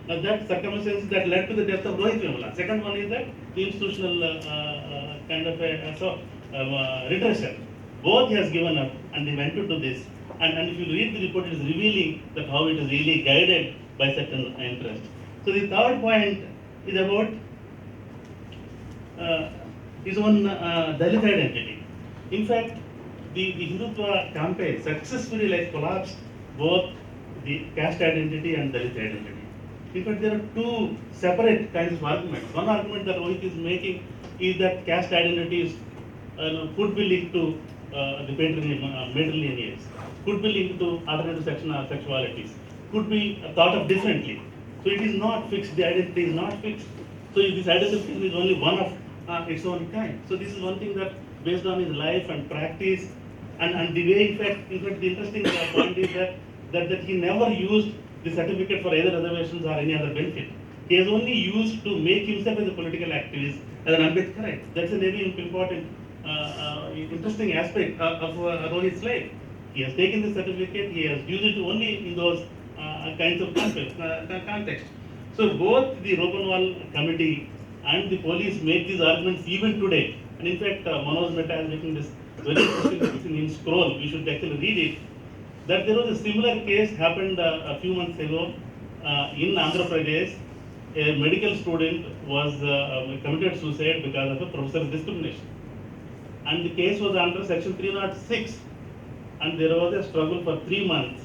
That circumstances that led to the death of Rohit Vemula. Second one is that the institutional kind of redressal. Both he has given up and they went to do this. And if you read the report, it is revealing that how it is really guided by certain interests. So the third point is about his own Dalit identity. In fact, the Hindutva campaign successfully collapsed both the caste identity and Dalit identity. In fact, there are two separate kinds of arguments. One argument that Rohit is making is that caste identity is, could be linked to the matrilineage, could be linked to alternative sexualities, could be thought of differently. So it is not fixed, the identity is not fixed. So this identification is only one of its own kind. So this is one thing that based on his life and practice and the way, in fact, the interesting point is that he never used the certificate for either reservations or any other benefit. He has only used to make himself as a political activist, as an Ambedkarite. That's a very important, interesting aspect of Rohit's life. He has taken the certificate, he has used it only in those kinds of context. So both the Ropanwal committee and the police make these arguments even today. And in fact, Manoj Mehta is making this very interesting in scroll. We should actually read it. That there was a similar case happened a few months ago in Andhra Pradesh. A medical student was committed suicide because of a professor's discrimination. And the case was under section 306. And there was a struggle for 3 months.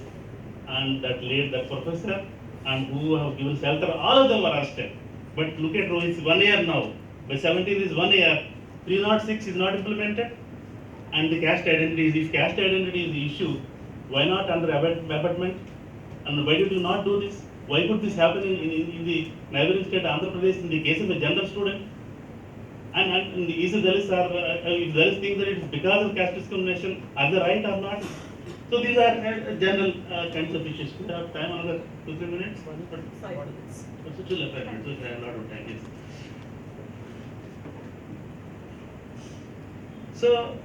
And that led that professor and who have given shelter, all of them were arrested. But look at Rohit's 1 year now. By 17 is 1 year. 306 is not implemented. And the caste identity is, if caste identity is the issue, why not under abetment? And why did you not do this? Why could this happen in the neighboring state Andhra Pradesh in the case of a general student? And is the Dalits are, if Dalits think that it is because of caste discrimination, are they right or not? So these are general kinds of issues. We have time, another 2-3 minutes? 5 minutes. So still 5 minutes, so I have a lot of time. Yes. So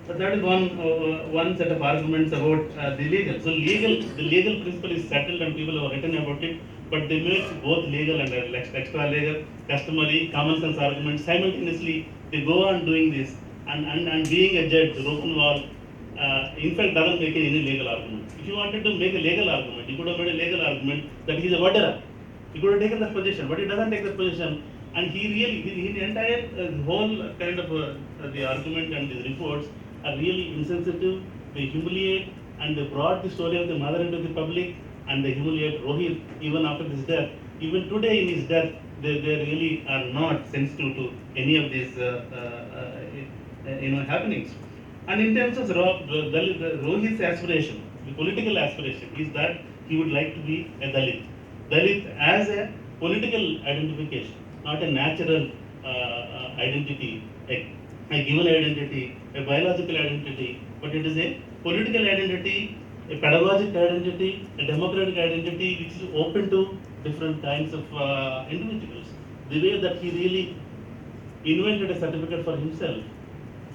that is one set of arguments about the legal. So the legal principle is settled and people have written about it, but they make both legal and extra legal, customary, common sense arguments simultaneously. They go on doing this, and being a judge, Ropanwal, in fact, doesn't make any legal argument. If you wanted to make a legal argument, you could have made a legal argument that he is a murderer. He could have taken that position, but he doesn't take that position. And he really, his entire whole kind of the argument and the reports are really insensitive. They humiliate and they brought the story of the mother into the public, and they humiliate Rohit even after his death. Even today in his death, they really are not sensitive to any of these happenings. And in terms of Rohit's aspiration, the political aspiration is that he would like to be a Dalit. Dalit as a political identification, not a natural identity, a given identity, a biological identity, but it is a political identity, a pedagogic identity, a democratic identity which is open to different kinds of individuals. The way that he really invented a certificate for himself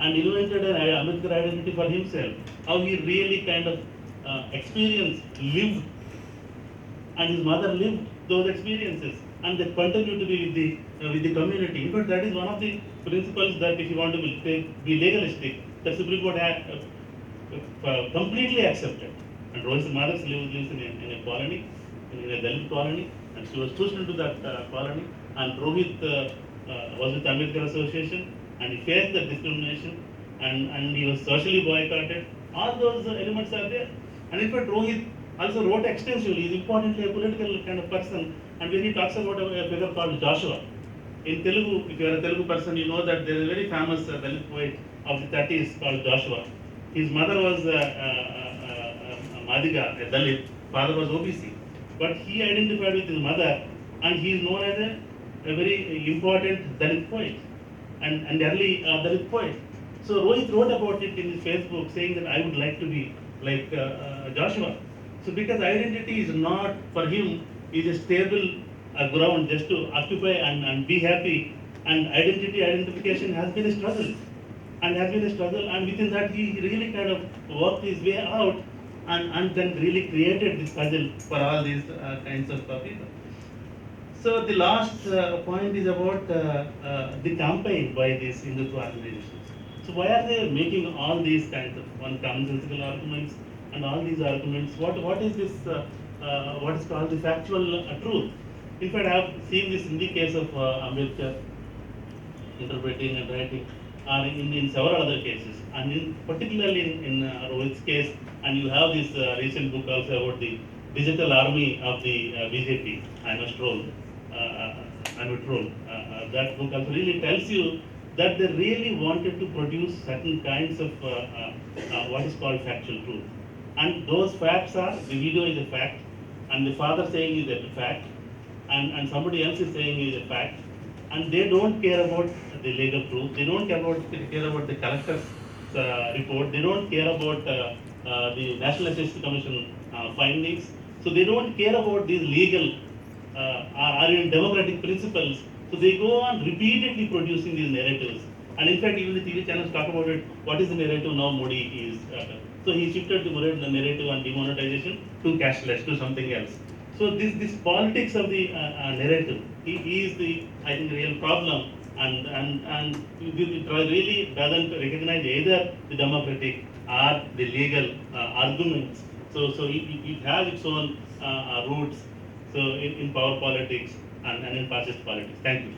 and invented an Ambedkar identity for himself, how he really kind of experienced, lived, and his mother lived those experiences, and they continue to be with the community. In fact, that is one of the principles that if you want to be legalistic, the Supreme Court had completely accepted. And Rohit's mother lives in a colony, in a Dalit colony, and she was pushed into that colony. And Rohit was with the Ambedkar Association, and he faced the discrimination, and he was socially boycotted. All those elements are there. And in fact, Rohit also wrote extensively. He is importantly a political kind of person. And when he talks about a figure called Joshua, in Telugu, if you are a Telugu person, you know that there is a very famous Dalit poet of the 30s called Joshua. His mother was Madiga, a Dalit, father was OBC. But he identified with his mother, and he is known as a very important Dalit poet and early Dalit poet. So Rohit wrote about it in his Facebook, saying that I would like to be like Joshua. So because identity is not, for him, is a stable ground just to occupy and be happy, and identification has been a struggle, and within that he really kind of worked his way out, and then really created this puzzle for all these kinds of people. So the last point is about the campaign by these Hindutva organizations. So why are they making all these kinds of commonsensical arguments and all these arguments? What is this? What is called the factual truth? In fact, I have seen this in the case of Ambedkar interpreting and writing, or in several other cases, and particularly in Rohit's case, and you have this recent book also about the digital army of the BJP. I must roll. I would roll. That book also really tells you that they really wanted to produce certain kinds of what is called factual truth, and those facts are the video is a fact, and the father saying is a fact, and somebody else is saying is a fact, and they don't care about the legal truth. They don't care about the collector's report. They don't care about the National Statistics Commission findings. So they don't care about these legal or even democratic principles. So they go on repeatedly producing these narratives. And in fact, even the TV channels talk about it. What is the narrative now? Modi is. So he shifted the narrative on demonetization to cashless, to something else. So this politics of the narrative is the, I think, real problem, and it really doesn't recognize either the democratic or the legal arguments. So it has its own roots. So in power politics and in fascist politics. Thank you.